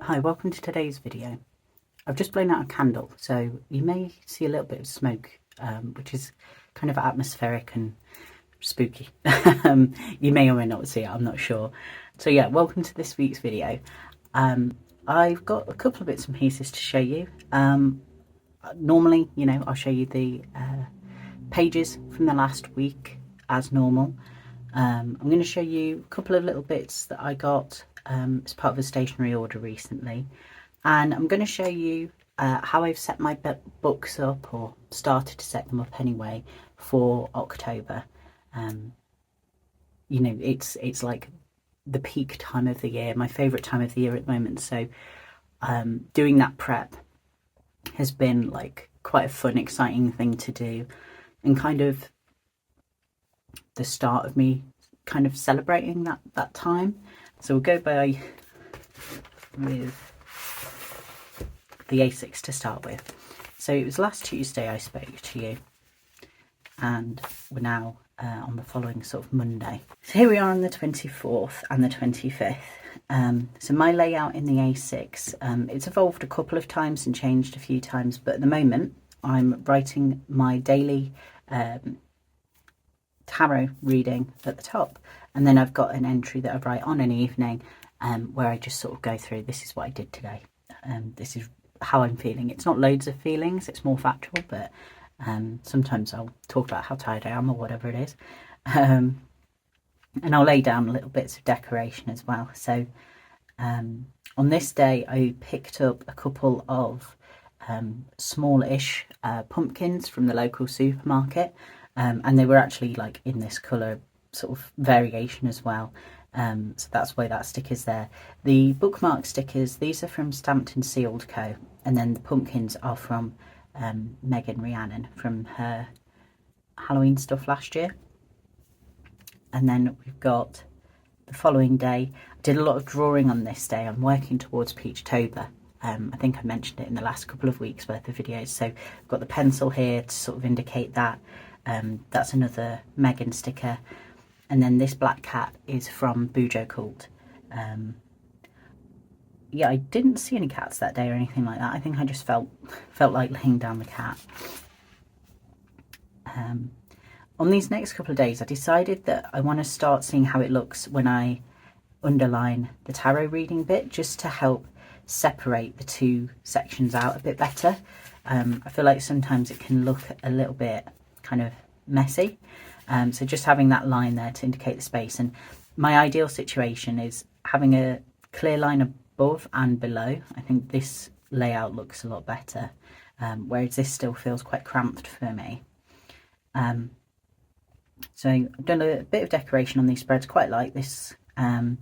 Hi, welcome to today's video. I've just blown out a candle, so you may see a little bit of smoke, which is kind of atmospheric and spooky. You may or may not see it, I'm not sure. So yeah, welcome to this week's video. I've got a couple of bits and pieces to show you. Normally, I'll show you the pages from the last week as normal. I'm going to show you a couple of little bits that I got as part of a stationery order recently, and I'm going to show you how I've set my books up, or started to set them up anyway, for October. It's like the peak time of the year, my favourite time of the year at the moment, so doing that prep has been like quite a fun, exciting thing to do, and kind of the start of me kind of celebrating that time. So we'll go by with the A6 to start with. So it was last Tuesday I spoke to you, and we're now on the following sort of Monday. So here we are on the 24th and the 25th. So my layout in the A6, it's evolved a couple of times and changed a few times, but at the moment I'm writing my daily tarot reading at the top, and then I've got an entry that I write on an evening where I just sort of go through, this is what I did today, this is how I'm feeling. It's not loads of feelings, it's more factual, but sometimes I'll talk about how tired I am or whatever it is, and I'll lay down little bits of decoration as well. So on this day I picked up a couple of smallish pumpkins from the local supermarket, and they were actually like in this colour sort of variation as well, so that's why that sticker's there. The bookmark stickers, these are from Stamped and Sealed Co, and then the pumpkins are from Megan Rhiannon from her Halloween stuff last year. And then we've got the following day. I did a lot of drawing on this day. I'm working towards Peachtober. I think I mentioned it in the last couple of weeks worth of videos. So I've got the pencil here to sort of indicate that. That's another Megan sticker. And then this black cat is from Bujo Cult. Yeah, I didn't see any cats that day or anything like that. I think I just felt like laying down the cat. On these next couple of days, I decided that I want to start seeing how it looks when I underline the tarot reading bit, just to help separate the two sections out a bit better. I feel like sometimes it can look a little bit kind of messy. So just having that line there to indicate the space. And my ideal situation is having a clear line above and below. I think this layout looks a lot better, whereas this still feels quite cramped for me. So I've done a bit of decoration on these spreads, quite like this. I'm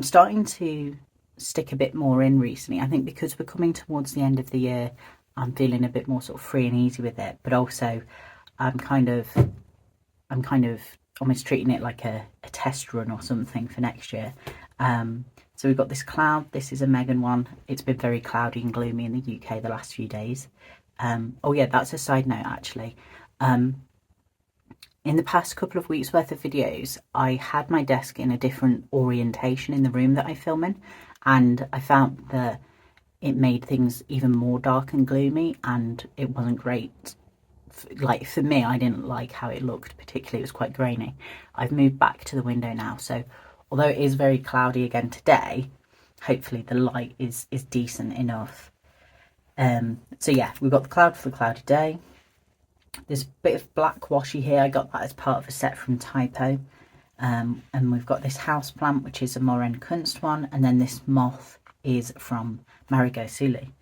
starting to stick a bit more in recently. I think because we're coming towards the end of the year, I'm feeling a bit more sort of free and easy with it, but also I'm kind of almost treating it like a test run or something for next year. So we've got this cloud. This is a Megan one. It's been very cloudy and gloomy in the UK the last few days. Oh yeah, that's a side note actually. In the past couple of weeks worth of videos, I had my desk in a different orientation in the room that I film in, and I found that it made things even more dark and gloomy, and it wasn't great. Like for me, I didn't like how it looked particularly. It was quite grainy. I've moved back to the window now, so although it is very cloudy again today, hopefully the light is decent enough. So yeah, we've got the cloud for the cloudy day. There's a bit of black washi here. I got that as part of a set from Typo. And we've got this house plant, which is a Moren Kunst one, and then this moth is from Marigot Suli.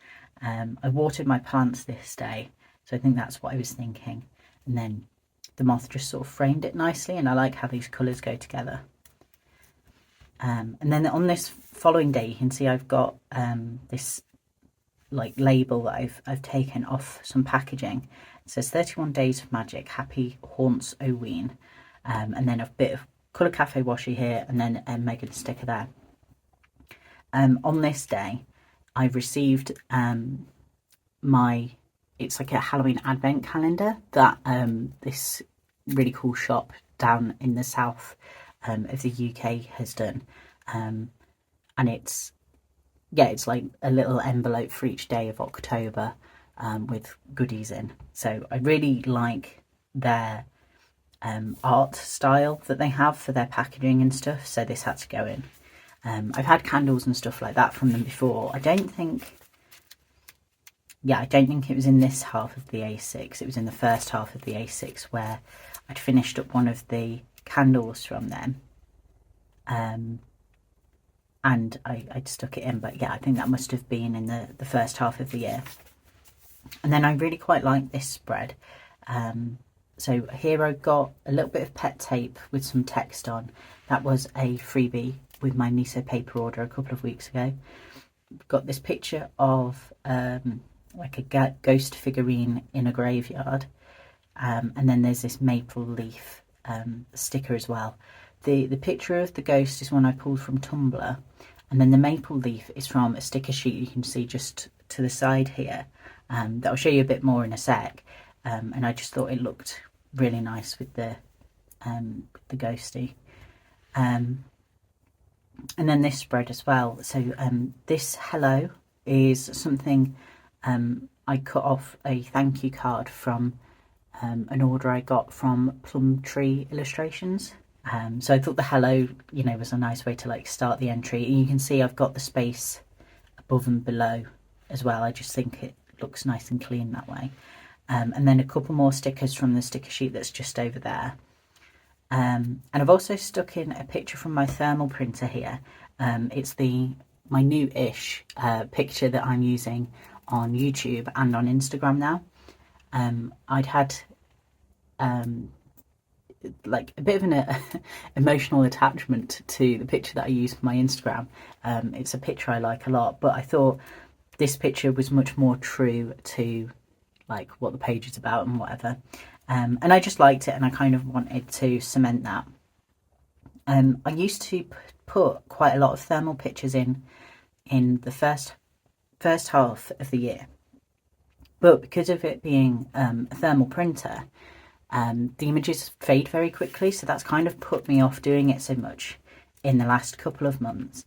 I watered my plants this day, so I think that's what I was thinking. And then the moth just sort of framed it nicely, and I like how these colours go together. And then on this following day, you can see I've got this like label that I've taken off some packaging. It says 31 Days of Magic, Happy Haunts Oween. And then a bit of Colour Cafe washi here, and then a Megan sticker there. On this day, I've received it's like a Halloween advent calendar that this really cool shop down in the south of the UK has done. And it's yeah, it's like a little envelope for each day of October with goodies in. So I really like their art style that they have for their packaging and stuff, so this had to go in. I've had candles and stuff like that from them before. I don't think it was in this half of the A6. It was in the first half of the A6 where I'd finished up one of the candles from them. And I'd stuck it in, but yeah, I think that must have been in the first half of the year. And then I really quite like this spread. So here I've got a little bit of pet tape with some text on. That was a freebie with my miso paper order a couple of weeks ago. Got this picture of like a ghost figurine in a graveyard, and then there's this maple leaf sticker as well. The picture of the ghost is one I pulled from Tumblr, and then the maple leaf is from a sticker sheet you can see just to the side here. That I'll show you a bit more in a sec. And I just thought it looked really nice with the ghosty. And then this spread as well. So this hello is something I cut off a thank you card from an order I got from Plum Illustrations. So I thought the hello, was a nice way to like start the entry. And you can see I've got the space above and below as well. I just think it looks nice and clean that way. And then a couple more stickers from the sticker sheet that's just over there. And I've also stuck in a picture from my thermal printer here. It's my new-ish picture that I'm using on YouTube and on Instagram now. I'd had like a bit of an emotional attachment to the picture that I use for my Instagram. It's a picture I like a lot, but I thought this picture was much more true to like what the page is about and whatever. And I just liked it, and I kind of wanted to cement that. I used to put quite a lot of thermal pictures in the first half of the year, but because of it being a thermal printer, the images fade very quickly, so that's kind of put me off doing it so much in the last couple of months.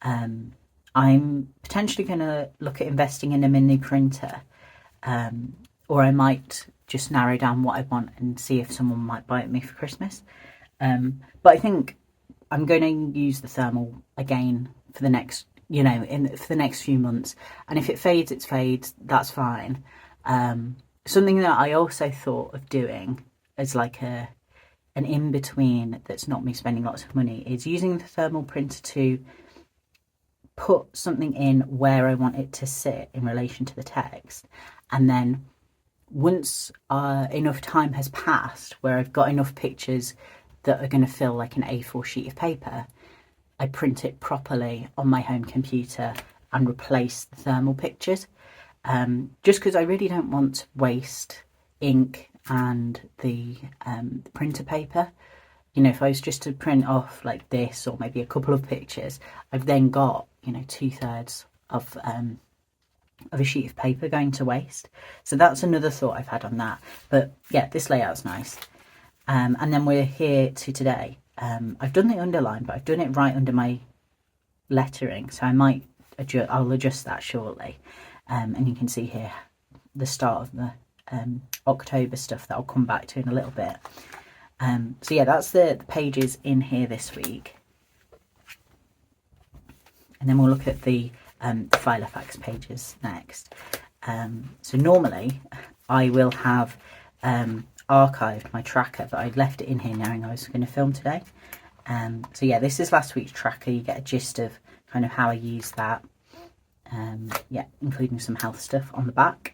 I'm potentially going to look at investing in a mini printer, or I might just narrow down what I want and see if someone might buy it me for Christmas. But I think I'm going to use the thermal again for the next, for the next few months. And if it fades, it fades. That's fine. Something that I also thought of doing as like an in-between that's not me spending lots of money is using the thermal printer to put something in where I want it to sit in relation to the text, and then once enough time has passed where I've got enough pictures that are going to fill like an A4 sheet of paper, I print it properly on my home computer and replace the thermal pictures, just because I really don't want to waste ink and the printer paper. If I was just to print off like this or maybe a couple of pictures, I've then got 2/3 of a sheet of paper going to waste. So that's another thought I've had on that. But yeah, this layout's nice. And then we're here to today. I've done the underline, but I've done it right under my lettering, so I'll adjust that shortly. And you can see here the start of the October stuff that I'll come back to in a little bit. So yeah, that's the pages in here this week. And then we'll look at the Filofax pages next. So normally I will have archived my tracker, but I left it in here knowing I was going to film today. So yeah, this is last week's tracker. You get a gist of kind of how I use that. Yeah, including some health stuff on the back.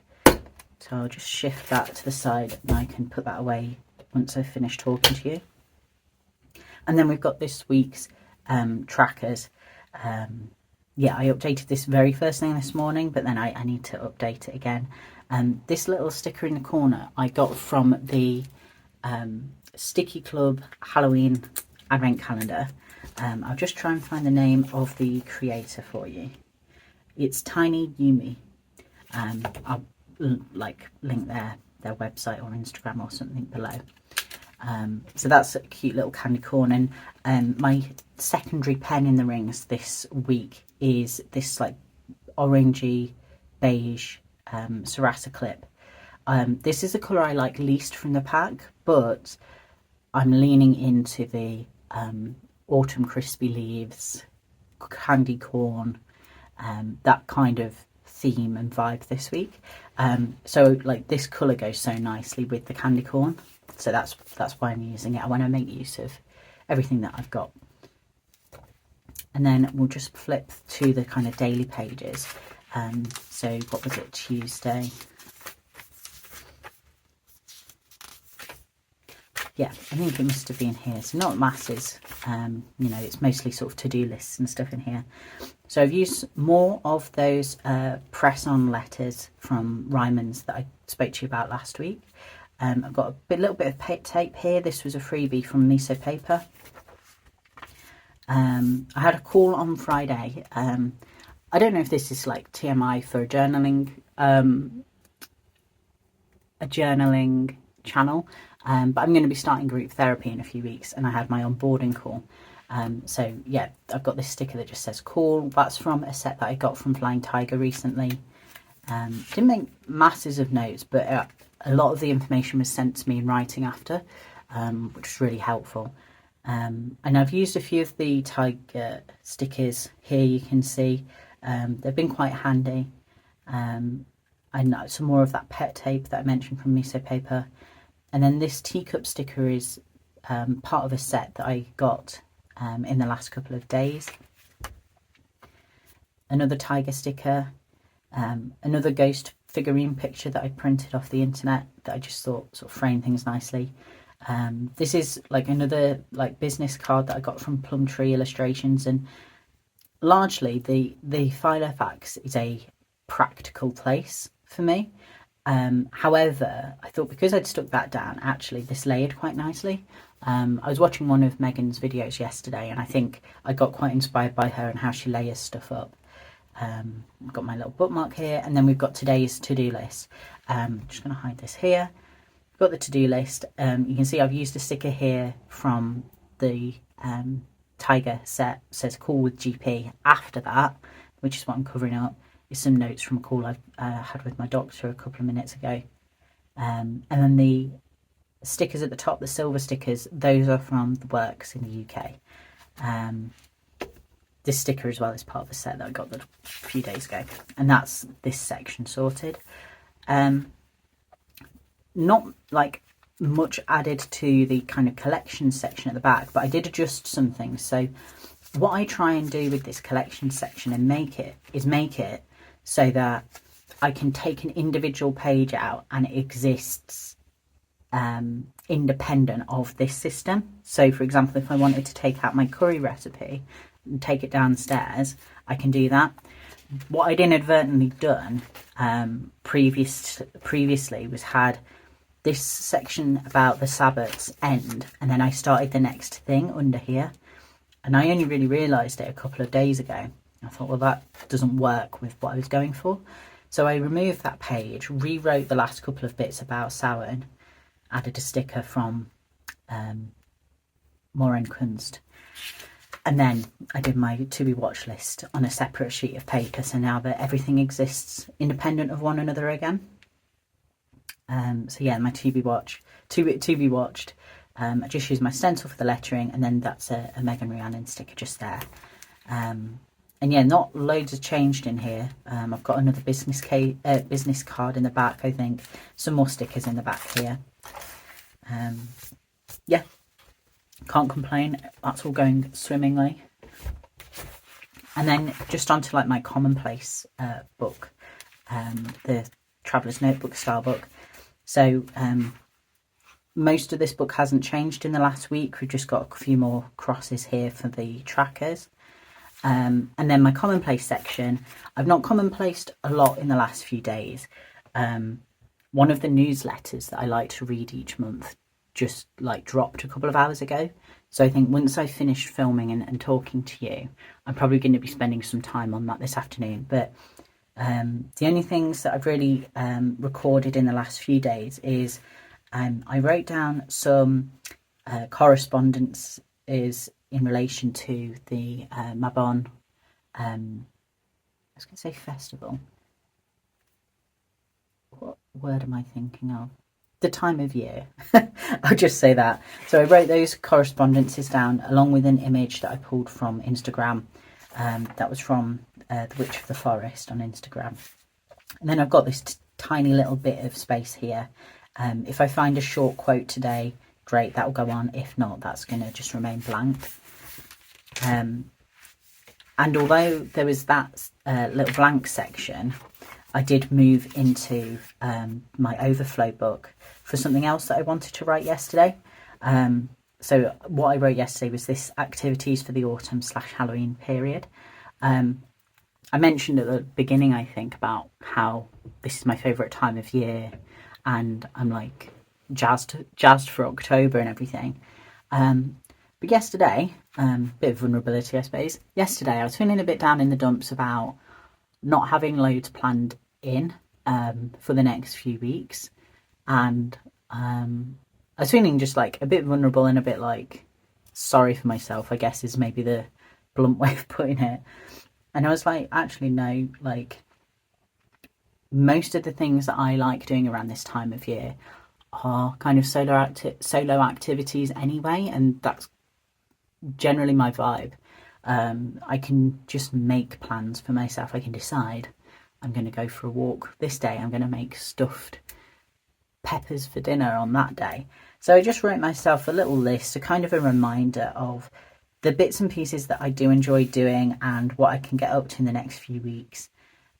So I'll just shift that to the side and I can put that away once I've finished talking to you. And then we've got this week's trackers. Yeah, I updated this very first thing this morning, but then I need to update it again. This little sticker in the corner I got from the Sticky Club Halloween Advent Calendar. I'll just try and find the name of the creator for you. It's Tiny Yumi. I'll link their website or Instagram or something below. So that's a cute little candy corn. And my secondary pen in the rings this week is this like orangey beige Sarasa clip. This is the colour I like least from the pack, but I'm leaning into the autumn crispy leaves, candy corn, that kind of theme and vibe this week. So like this colour goes so nicely with the candy corn, so that's why I'm using it. I want to make use of everything that I've got. And then we'll just flip to the kind of daily pages. So what was it, Tuesday? Yeah, I think it must have been here. So not masses, you know, it's mostly sort of to-do lists and stuff in here. So I've used more of those press-on letters from Ryman's that I spoke to you about last week. I've got a little bit of tape here. This was a freebie from Miso Paper. I had a call on Friday. I don't know if this is like TMI for a journaling channel, but I'm going to be starting group therapy in a few weeks, and I had my onboarding call. So yeah, I've got this sticker that just says call. That's from a set that I got from Flying Tiger recently. Didn't make masses of notes, but a lot of the information was sent to me in writing after, which was really helpful. And I've used a few of the tiger stickers here, you can see. They've been quite handy. And some more of that pet tape that I mentioned from Miso Paper. And then this teacup sticker is part of a set that I got in the last couple of days. Another tiger sticker, another ghost figurine picture that I printed off the internet that I just thought sort of framed things nicely. This is like another like business card that I got from Plum Illustrations, and largely the Filofax is a practical place for me. However, I thought because I'd stuck that down, actually this layered quite nicely. I was watching one of Megan's videos yesterday, and I think I got quite inspired by her and how she layers stuff up. I've got my little bookmark here, and then we've got today's to-do list. I'm just going to hide this here. We've got the to-do list. You can see I've used a sticker here from the Tiger set. It says call with GP. After that, which is what I'm covering up, is some notes from a call I've had with my doctor a couple of minutes ago. And then the stickers at the top, the silver stickers, those are from the works in the UK. This sticker as well is part of a set that I got a few days ago, and that's this section sorted. Not like much added to the kind of collection section at the back, but I did adjust some things. So what I try and do with this collection section and make it so that I can take an individual page out and it exists independent of this system. So for example, if I wanted to take out my curry recipe and take it downstairs, I can do that. What I'd inadvertently done previously was had this section about the Sabbaths end, and then I started the next thing under here, and I only really realised it a couple of days ago. I thought, well, that doesn't work with what I was going for. So I removed that page, rewrote the last couple of bits about Samhain, added a sticker from Moren Kunst, and then I did my to be watch list on a separate sheet of paper, so now that everything exists independent of one another again. So yeah, my to be watched. I just use my stencil for the lettering, and then that's a Megan Rhiannon sticker just there. And yeah, not loads have changed in here. I've got another business card in the back, I think. Some more stickers in the back here. Yeah, can't complain. That's all going swimmingly. And then just onto like my commonplace book, the Traveller's Notebook style book. So most of this book hasn't changed in the last week. We've just got a few more crosses here for the trackers. And then my commonplace section, I've not commonplaced a lot in the last few days. One of the newsletters that I like to read each month just like dropped a couple of hours ago. So I think once I finish filming and talking to you, I'm probably going to be spending some time on that this afternoon. But the only things that I've really recorded in the last few days is I wrote down some correspondence is in relation to the Mabon was going to say festival. What word am I thinking of? The time of year. I'll just say that. So I wrote those correspondences down along with an image that I pulled from Instagram. That was from the Witch of the Forest on Instagram. And then I've got this tiny little bit of space here. If I find a short quote today, great, that will go on. If not, that's going to just remain blank. And although there was that little blank section, I did move into my overflow book for something else that I wanted to write yesterday. So what I wrote yesterday was this activities for the autumn/Halloween period. I mentioned at the beginning, I think, about how this is my favourite time of year and I'm like jazzed for October and everything. But yesterday, bit of vulnerability, I suppose. Yesterday, I was feeling a bit down in the dumps about not having loads planned in for the next few weeks. And I was feeling just like a bit vulnerable and a bit like sorry for myself, I guess is maybe the blunt way of putting it. And I was like, actually, no, like most of the things that I like doing around this time of year are kind of solo activities anyway, and that's generally my vibe. I can just make plans for myself. I can decide I'm going to go for a walk this day. I'm going to make stuffed peppers for dinner on that day. So I just wrote myself a little list, a kind of a reminder of the bits and pieces that I do enjoy doing and what I can get up to in the next few weeks,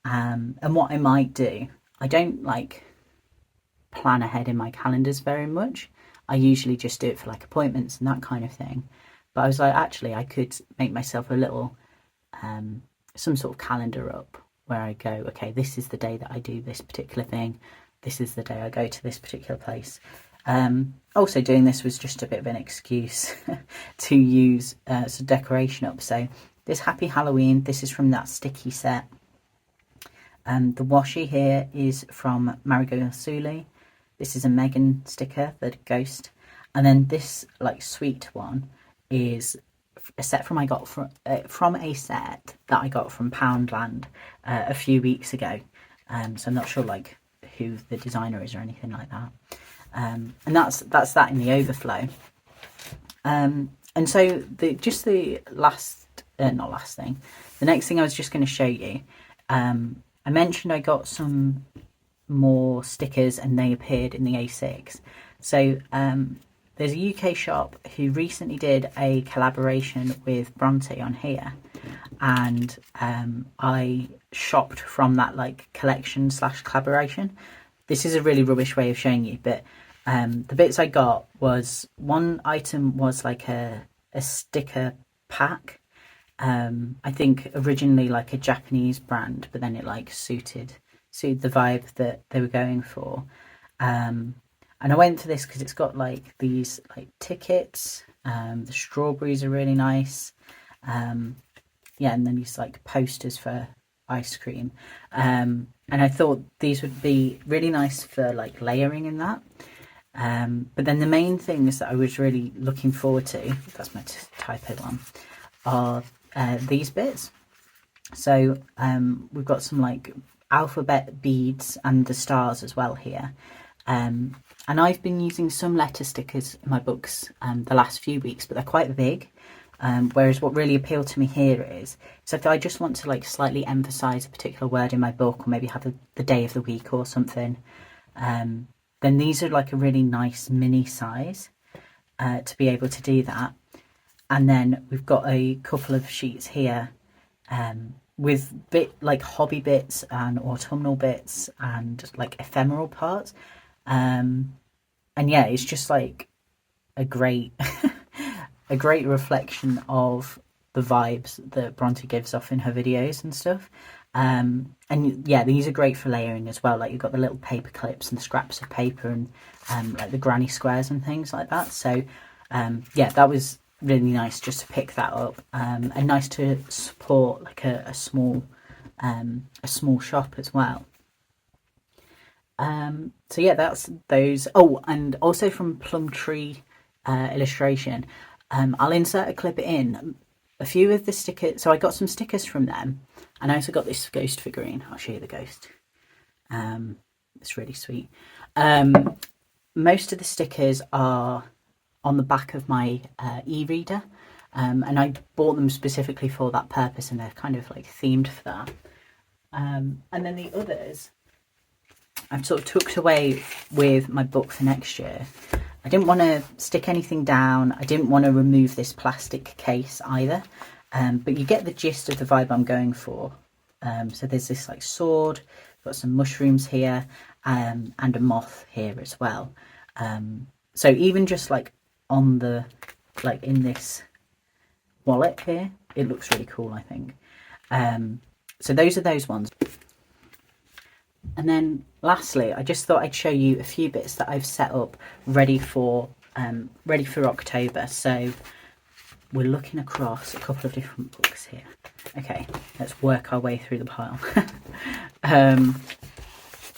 and what I might do. I don't like plan ahead in my calendars very much. I usually just do it for like appointments and that kind of thing. But I was like, actually, I could make myself a little, some sort of calendar up where I go, okay, this is the day that I do this particular thing. This is the day I go to this particular place. Also doing this was just a bit of an excuse to use some decoration up. So this Happy Halloween, this is from that sticky set. The washi here is from Marigold Suli. This is a Megan sticker, the ghost. And then this like sweet one is a set from a set that I got from Poundland a few weeks ago. So I'm not sure like who the designer is or anything like that. And that's that in the overflow. And so the next thing I was just going to show you. I mentioned I got some more stickers and they appeared in the A6. So there's a UK shop who recently did a collaboration with Bronte on here, and I shopped from that like collection / collaboration. This is a really rubbish way of showing you, but the bits I got was, one item was like a sticker pack. I think originally like a Japanese brand, but then it like suited the vibe that they were going for. And I went for this because it's got like these like tickets. The strawberries are really nice. Yeah, and then these like posters for ice cream. And I thought these would be really nice for like layering in that. But then the main things that I was really looking forward to, that's my typo one, are these bits. So we've got some like alphabet beads and the stars as well here. And I've been using some letter stickers in my books the last few weeks, but they're quite big. Whereas what really appealed to me here is, so if I just want to like slightly emphasize a particular word in my book, or maybe have the day of the week or something, then these are like a really nice mini size to be able to do that. And then we've got a couple of sheets here with like hobby bits and autumnal bits and like ephemeral parts. And yeah, it's just like a great a great reflection of the vibes that Bronte gives off in her videos and stuff. And yeah, these are great for layering as well. Like you've got the little paper clips and the scraps of paper and like the granny squares and things like that. So yeah, that was really nice just to pick that up, and nice to support like a small shop as well. So yeah, that's those. Oh, and also from Plum Tree illustration, I'll insert a clip in. a few of the stickers, so I got some stickers from them, and I also got this ghost figurine. I'll show you the ghost. It's really sweet. Most of the stickers are on the back of my e-reader, and I bought them specifically for that purpose, and they're kind of like themed for that. And then the others I've sort of tucked away with my book for next year. I didn't want to stick anything down. I didn't want to remove this plastic case either, but you get the gist of the vibe I'm going for. So there's this like sword, got some mushrooms here, and a moth here as well. So even just like on the, like in this wallet here, it looks really cool, I think. So those are those ones. And then lastly, I just thought I'd show you a few bits that I've set up ready for October. So we're looking across a couple of different books here. Okay, let's work our way through the pile. You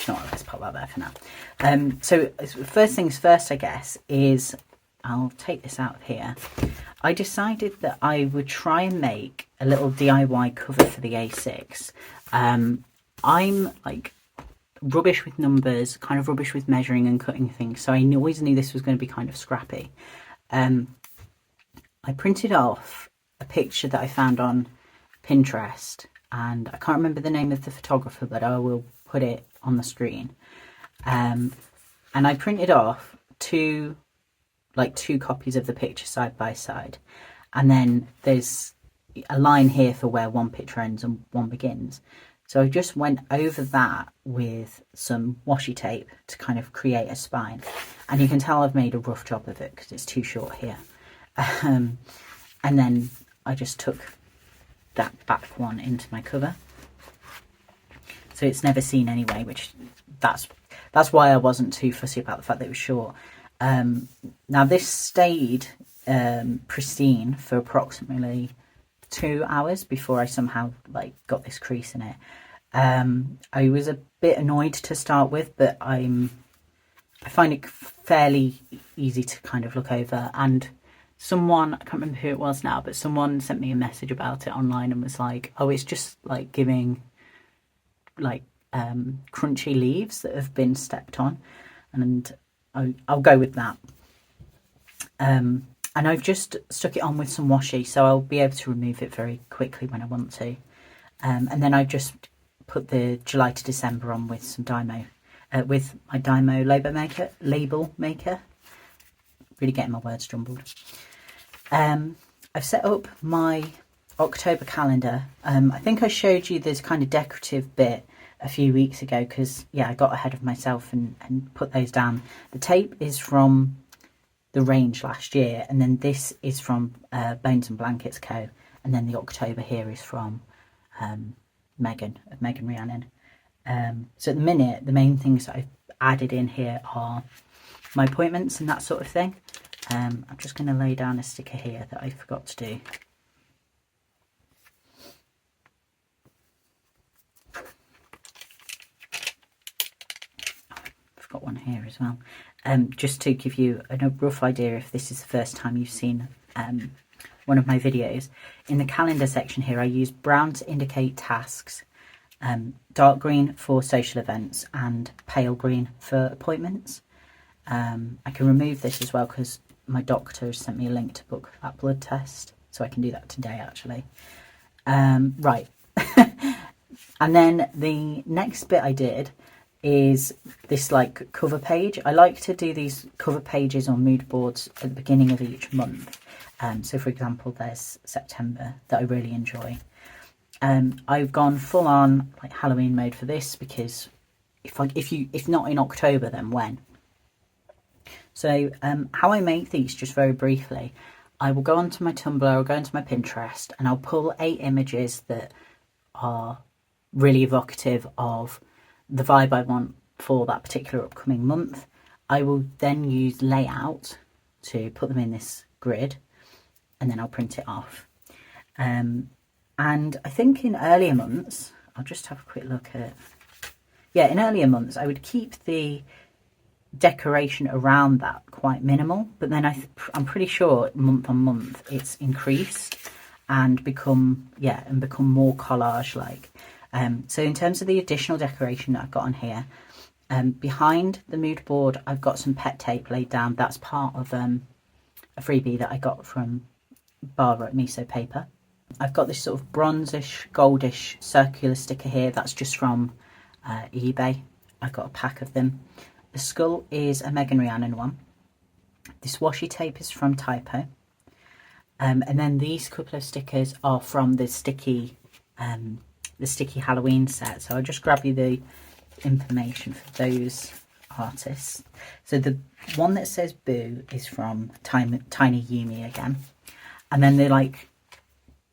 know what, let's pop that there for now. So first things first, I guess, is I'll take this out of here. I decided that I would try and make a little DIY cover for the A6. I'm like rubbish with numbers, kind of rubbish with measuring and cutting things, so I always knew this was going to be kind of scrappy. I printed off a picture that I found on Pinterest, and I can't remember the name of the photographer, but I will put it on the screen. And I printed off two copies of the picture side by side, and then there's a line here for where one picture ends and one begins. So I just went over that with some washi tape to kind of create a spine, and you can tell I've made a rough job of it because it's too short here. And then I just took that back one into my cover, so it's never seen anyway, which that's why I wasn't too fussy about the fact that it was short. Now this stayed pristine for approximately 2 hours before I somehow like got this crease in it. I was a bit annoyed to start with, but I find it fairly easy to kind of look over, and someone, I can't remember who it was now, but someone sent me a message about it online and was like, oh, it's just like giving like crunchy leaves that have been stepped on, and I'll go with that. And I've just stuck it on with some washi, so I'll be able to remove it very quickly when I want to. And then I just put the July to December on with some Dymo, with my Dymo label maker. Really getting my words jumbled. I've set up my October calendar. I think I showed you this kind of decorative bit a few weeks ago, because yeah, I got ahead of myself and put those down. The tape is from the range last year, and then this is from Bones and Blankets Co, and then the October here is from Megan Rhiannon. So at the minute, the main things that I've added in here are my appointments and that sort of thing. I'm just going to lay down a sticker here that I forgot to do. I've got one here as well. Just to give you a rough idea if this is the first time you've seen one of my videos. In the calendar section here, I use brown to indicate tasks, dark green for social events, and pale green for appointments. I can remove this as well because my doctor has sent me a link to book that blood test, so I can do that today actually. Right. And then the next bit I did is this like cover page. I like to do these cover pages on mood boards at the beginning of each month. So for example, there's September that I really enjoy. I've gone full on like Halloween mode for this, because if not in October, then when? So how I make these, just very briefly, I will go onto my Tumblr, I'll go into my Pinterest, and I'll pull 8 images that are really evocative of the vibe I want for that particular upcoming month. I will then use layout to put them in this grid, and then I'll print it off. And I think in earlier months, I'll just have a quick look at, yeah, in earlier months I would keep the decoration around that quite minimal, but then I'm pretty sure month on month it's increased. and become more collage like. So in terms of the additional decoration that I've got on here, behind the mood board I've got some pet tape laid down. That's part of a freebie that I got from Barbara at Miso Paper. I've got this sort of bronzish, goldish circular sticker here. That's just from eBay. I got a pack of them. The skull is a Megan Rhiannon one. This washi tape is from Typo. And then these couple of stickers are from the sticky Halloween set. So I'll just grab you the information for those artists. So the one that says Boo is from Tiny Yumi again. And then the like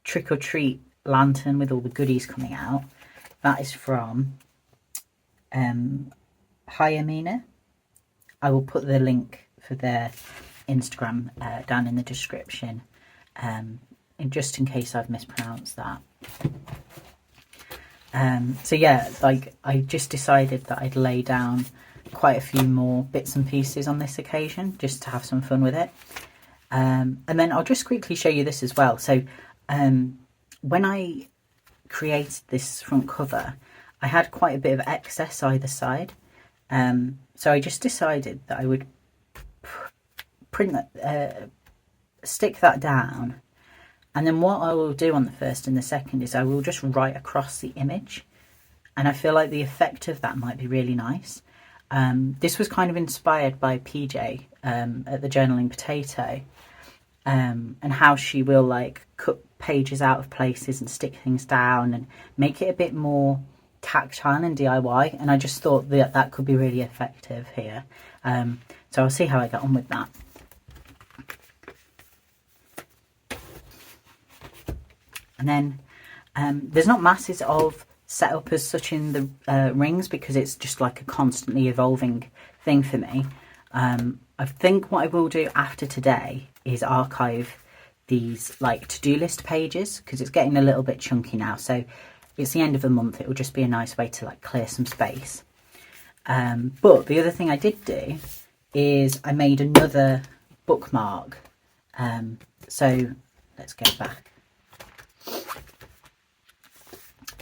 trick or treat lantern with all the goodies coming out, that is from Hayamina. I will put the link for their Instagram down in the description, and just in case I've mispronounced that. So yeah, like I just decided that I'd lay down quite a few more bits and pieces on this occasion just to have some fun with it. And then I'll just quickly show you this as well. So when I created this front cover, I had quite a bit of excess either side. So I just decided that I would stick that down, and then what I will do on the first and the second is I will just write across the image, and I feel like the effect of that might be really nice. This was kind of inspired by PJ at the Journaling Potato, and how she will like cut pages out of places and stick things down and make it a bit more tactile and DIY, and I just thought that that could be really effective here. So I'll see how I get on with that. And then there's not masses of setup as such in the rings because it's just like a constantly evolving thing for me. I think what I will do after today is archive these like to-do list pages because it's getting a little bit chunky now. So it's the end of the month. It will just be a nice way to like clear some space. But the other thing I did do is I made another bookmark. So let's go back.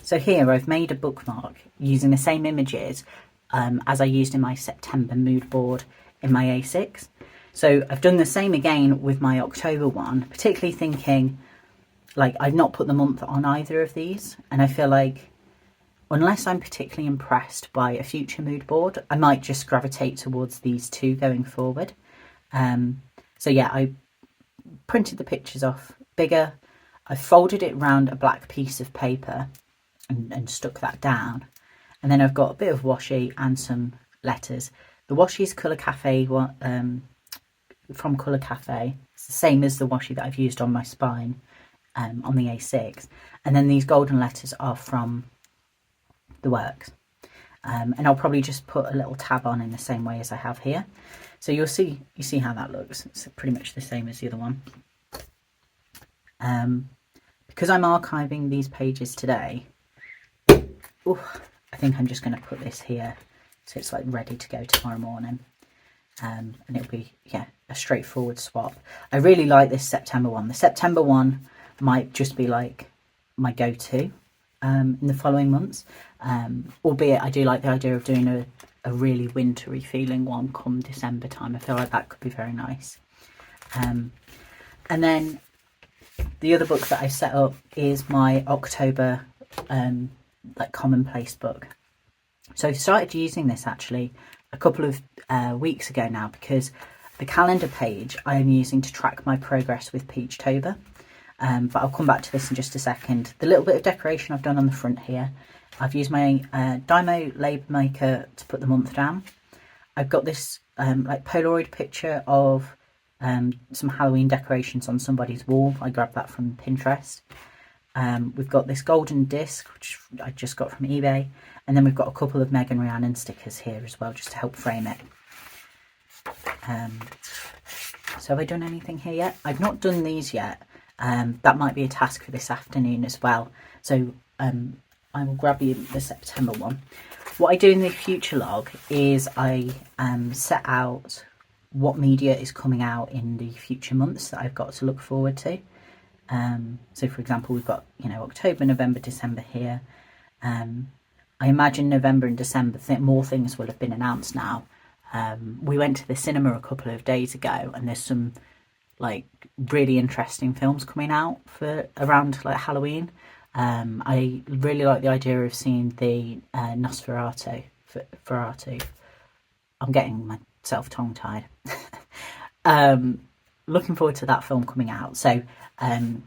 So here I've made a bookmark using the same images as I used in my September mood board in my A6. So I've done the same again with my October one, particularly thinking like I've not put the month on either of these, and I feel like unless I'm particularly impressed by a future mood board, I might just gravitate towards these two going forward. So yeah, I printed the pictures off bigger. I folded it around a black piece of paper and stuck that down. And then I've got a bit of washi and some letters. The washi is Colour Cafe, from Colour Cafe. It's the same as the washi that I've used on my spine on the A6. And then these golden letters are from The Works. And I'll probably just put a little tab on in the same way as I have here. So you see how that looks. It's pretty much the same as the other one. Because I'm archiving these pages today, I think I'm just going to put this here so it's like ready to go tomorrow morning. And it'll be, yeah, a straightforward swap. I really like this September one. The September one might just be like my go-to in the following months. Albeit I do like the idea of doing a really wintry feeling one come December time. I feel like that could be very nice. And then the other book that I set up is my October like commonplace book. So I started using this actually a couple of weeks ago now, because the calendar page I am using to track my progress with Peachtober. But I'll come back to this in just a second. The little bit of decoration I've done on the front here, I've used my Dymo label maker to put the month down. I've got this like Polaroid picture of some Halloween decorations on somebody's wall. I grabbed that from Pinterest. We've got this golden disc, which I just got from eBay. And then we've got a couple of Megan Rhiannon stickers here as well, just to help frame it. So have I done anything here yet? I've not done these yet. That might be a task for this afternoon as well. So I will grab you the September one. What I do in the future log is I set out what media is coming out in the future months that I've got to look forward to. So for example, we've got, you know, October, November, December here. I imagine November and December, more things will have been announced now. We went to the cinema a couple of days ago, and there's some like really interesting films coming out for around like Halloween. I really like the idea of seeing the Nosferatu. I'm getting myself tongue-tied. Looking forward to that film coming out. So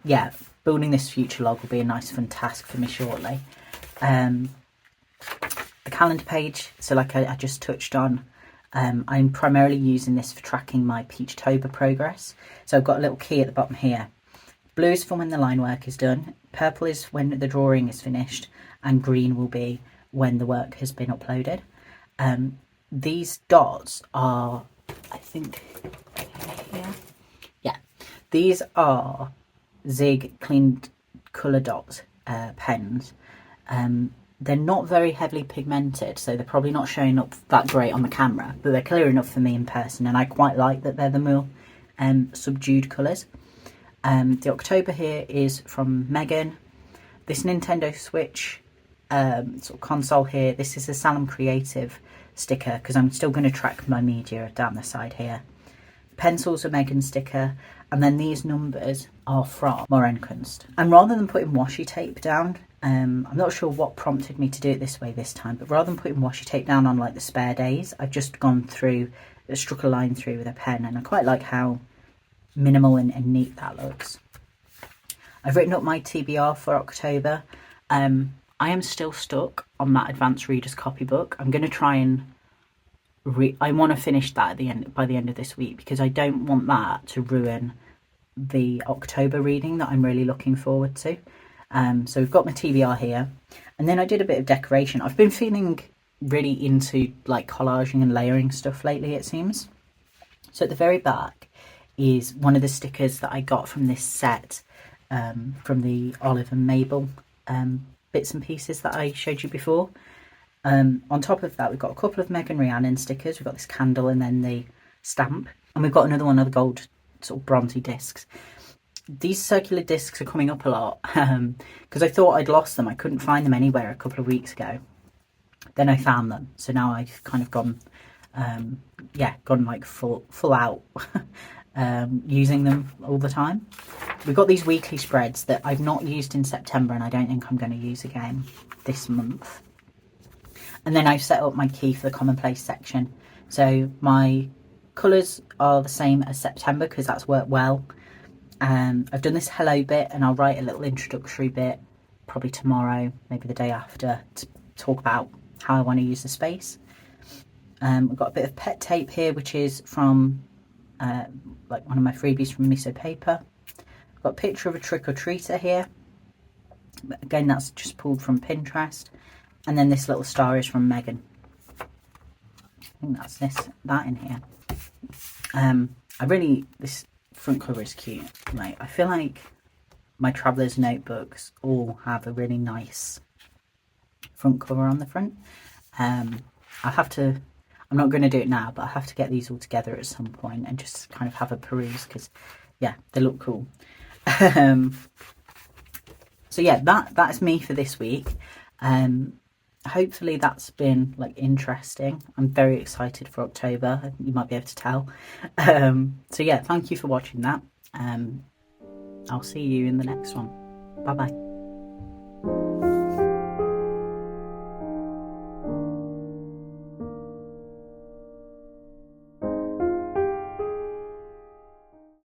yeah, building this future log will be a nice fun task for me shortly. The calendar page, so like I just touched on, I'm primarily using this for tracking my Peachtober progress. So I've got a little key at the bottom here. Blue is for when the line work is done, purple is when the drawing is finished, and green will be when the work has been uploaded. These dots are, I think, here. Yeah, these are Zig Clean Colour Dot pens. They're not very heavily pigmented, so they're probably not showing up that great on the camera, but they're clear enough for me in person, and I quite like that they're the more subdued colours. The October here is from Megan. This Nintendo Switch sort of console here, this is a Salem Creative sticker, because I'm still going to track my media down the side here. Pencils are Megan's sticker, and then these numbers are from Moren Kunst. And rather than putting washi tape down, I'm not sure what prompted me to do it this way this time, but rather than putting washi tape down on like the spare days, I've just gone through, struck a line through with a pen, and I quite like how minimal and neat that looks. I've written up my TBR for October. I am still stuck on that advanced reader's copybook. I'm going to try and I want to finish that by the end of this week, because I don't want that to ruin the October reading that I'm really looking forward to. So we've got my TBR here, and then I did a bit of decoration. I've been feeling really into like collaging and layering stuff lately, it seems. So at the very back is one of the stickers that I got from this set, from the Olive and Mabel bits and pieces that I showed you before. On top of that, we've got a couple of Megan Rhiannon stickers. We've got this candle and then the stamp, and we've got another one of the gold sort of bronze discs. These circular discs are coming up a lot, because I thought I'd lost them. I couldn't find them anywhere a couple of weeks ago. Then I found them, so now I've kind of gone like full out using them all the time. We've got these weekly spreads that I've not used in September, and I don't think I'm going to use again this month. And then I've set up my key for the commonplace section. So my colours are the same as September, because that's worked well. I've done this hello bit, and I'll write a little introductory bit probably tomorrow, maybe the day after, to talk about how I want to use the space. I've got a bit of pet tape here, which is from like one of my freebies from Miso Paper. I've got a picture of a trick-or-treater here. Again, that's just pulled from Pinterest. And then this little star is from Megan. I think that's that in here. This front cover is cute. Like, I feel like my traveller's notebooks all have a really nice front cover on the front. I'm not going to do it now, but I'll have to get these all together at some point and just kind of have a peruse, because yeah, they look cool. So yeah, that's me for this week. Hopefully that's been like interesting. I'm very excited for October, you might be able to tell. So yeah, thank you for watching that. I'll see you in the next one. Bye bye.